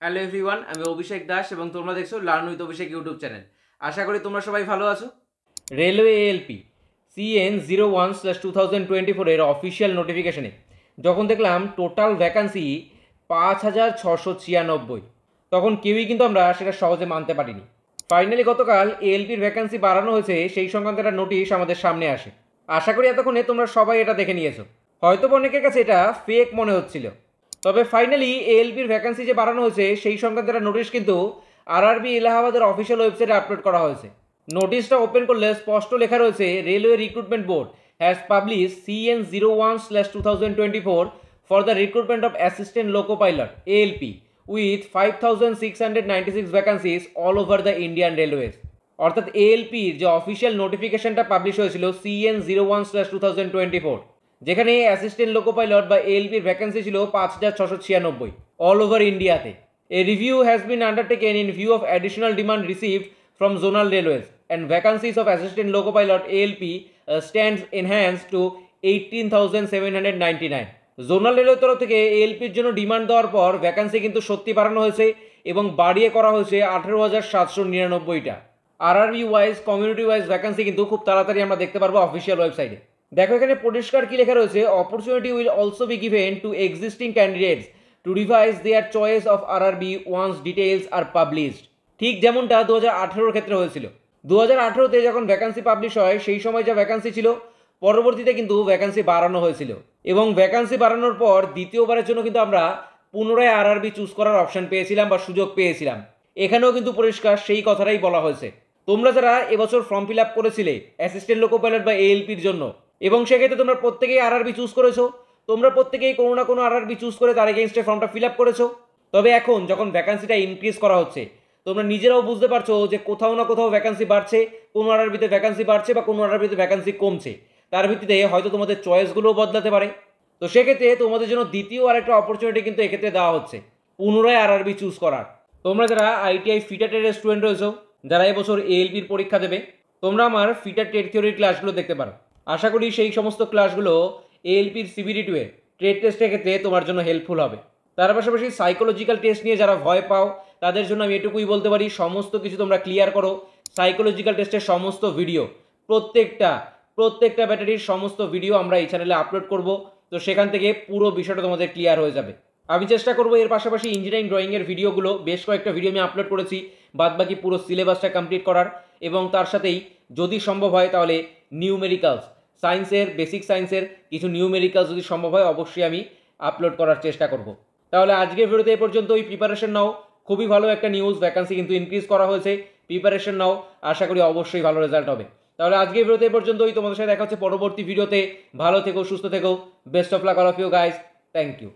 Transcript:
Hello everyone, আমি অভিষেক দাস এবং তোমরা দেখছো learn with Abhishek YouTube channel. আশা করি তোমরা সবাই ভালো আছো। রেলওয়ে এএলপি CN01/2024 এর অফিসিয়াল নোটিফিকেশনে যখন দেখলাম টোটাল ভ্যাকান্সি 5,696, তখন কেউই কিন্তু আমরা সেটা সহজে মানতে পারিনি। ফাইনালি গতকাল এএলপির ভ্যাকান্সি বাড়ানো হয়েছে সেই সংক্রান্ত একটা নোটিশ আমাদের সামনে আসে। আশা করি এতক্ষণে তোমরা সবাই এটা দেখে নিয়েছো। হয়তো অনেকের কাছে এটা ফেক মনে হচ্ছিল, তবে ফাইনালি এএলপির ভ্যাকান্সি যে বাড়ানো হয়েছে সেই সংক্রান্ত একটা নোটিশ কিন্তু আরআরবি এলাহাবাদের অফিসিয়াল ওয়েবসাইটে আপলোড করা হয়েছে। নোটিশটা ওপেন করলে স্পষ্ট লেখা রয়েছে, railway recruitment board has publish CN01/2024 for the recruitment of assistant loco pilot ALP with 5,696 vacancies all over the Indian railways. অর্থাৎ এএলপির যে অফিসিয়াল নোটিফিকেশনটা পাবলিশ হয়েছিল CN01/2024, যেখানে অ্যাসিস্ট্যান্ট লোকো পাইলট বা এএলপির ভ্যাকেন্সি ছিল 5,696 অল ওভার ইন্ডিয়াতে। A review has been undertaken in view of additional demand received from zonal railways and vacancies of assistant loco pilot ALP stands enhance to 18,799। Zonal রেলওয়ের তরফ থেকে এএলপির জন্য demand দেওয়ার পর vacancy কিন্তু সত্যি বাড়ানো হয়েছে এবং বাড়িয়ে করা হয়েছে 18,799টা। RRB wise, community wise vacancy কিন্তু খুব তাড়াতাড়ি আমরা দেখতে পারবো অফিসিয়াল ওয়েবসাইটে। দেখো এখানে পরিষ্কার কি লেখা রয়েছে, opportunity will also be given to existing candidates to revise their choice of RRB once details are published. ঠিক যেমনটা 2018 ক্ষেত্রে হয়েছিল। 2018তে যখন ভ্যাকান্সি পাবলিশ হয় সেই সময় যা ভ্যাকান্সি ছিল, পরবর্তীতে কিন্তু ভ্যাকান্সি বাড়ানো হয়েছিল এবং ভ্যাকান্সি বাড়ানোর পর দ্বিতীয়বারের জন্য কিন্তু আমরা পুনরায় আরআরবি চুজ করার অপশন পেয়েছিলাম বা সুযোগ পেয়েছিলাম। এখানেও কিন্তু পরিষ্কার সেই কথাটাই বলা হয়েছে। তোমরা যারা এবছর ফর্ম ফিল আপ করেছিলে অ্যাসিস্ট্যান্ট লোকো পাইলট বা এএলপির জন্য, এবং সেক্ষেত্রে তোমরা প্রত্যেকেই আরআরবি চুজ করেছো, তোমরা প্রত্যেকেই কোনো না কোনো আরআরবি চুজ করে তার এগেনস্টে ফর্মটা ফিল আপ করেছো। তবে এখন যখন ভ্যাকান্সিটা ইনক্রিজ করা হচ্ছে, তোমরা নিজেরাও বুঝতে পারছো যে কোথাও না কোথাও ভ্যাকান্সি বাড়ছে, কোনো আরআরবিতে ভ্যাকান্সি বাড়ছে বা কোনো আরআরবিতে ভ্যাকান্সি কমছে। তার ভিত্তিতে হয়তো তোমাদের চয়েসগুলোও বদলাতে পারে। তো সেক্ষেত্রে তোমাদের জন্য দ্বিতীয় আরেকটা অপরচুনিটি কিন্তু এক্ষেত্রে দেওয়া হচ্ছে, পুনরায় আরআরবি চুজ করার। তোমরা যারা আইটিআই ফিটাটের স্টুডেন্ট রয়েছো, যারা এবছর এএলপির পরীক্ষা দেবে, তোমরা আমার ফিটার টেট থিওরির ক্লাসগুলো দেখতে পারো। আশা করি সেই সমস্ত ক্লাসগুলো এএলপির CBT2 এর ট্রেড টেস্টের ক্ষেত্রে তোমার জন্য হেল্পফুল হবে। তার পাশাপাশি সাইকোলজিক্যাল টেস্ট নিয়ে যারা ভয় পাও, তাদের জন্য আমি এটুকুই বলতে পারি, সমস্ত কিছু তোমরা ক্লিয়ার করো। সাইকোলজিক্যাল টেস্টের সমস্ত ভিডিও, প্রত্যেকটা ব্যাটারির সমস্ত ভিডিও আমরা এই চ্যানেলে আপলোড করব। তো সেখান থেকে পুরো বিষয়টা তোমাদের ক্লিয়ার হয়ে যাবে। আমি চেষ্টা করবো এর পাশাপাশি ইঞ্জিনিয়ারিং ড্রয়িংয়ের ভিডিওগুলো, বেশ কয়েকটা ভিডিও আমি আপলোড করেছি, বাদবাকি পুরো সিলেবাসটা কমপ্লিট করার, এবং তার সাথেই যদি সম্ভব হয় তাহলে নিউমেরিক্যালস, সায়েন্সের বেসিক সায়েন্সের কিছু নিউমেরিক্যালস যদি সম্ভব হয় অবশ্যই আমি আপলোড করার চেষ্টা করব। তাহলে আজকের ভিডিওতে এ পর্যন্ত। ওই প্রিপারেশন নাও, খুবই ভালো একটা নিউজ, ভ্যাকান্সি কিন্তু ইনক্রিজ করা হয়েছে। প্রিপারেশন নাও, আশা করি অবশ্যই ভালো রেজাল্ট হবে। তাহলে আজকের ভিডিওতে এ পর্যন্তই। তোমাদের সাথে দেখা হচ্ছে পরবর্তী ভিডিওতে। ভালো থেকো, সুস্থ থেকো। Best of luck all of you guys. Thank you.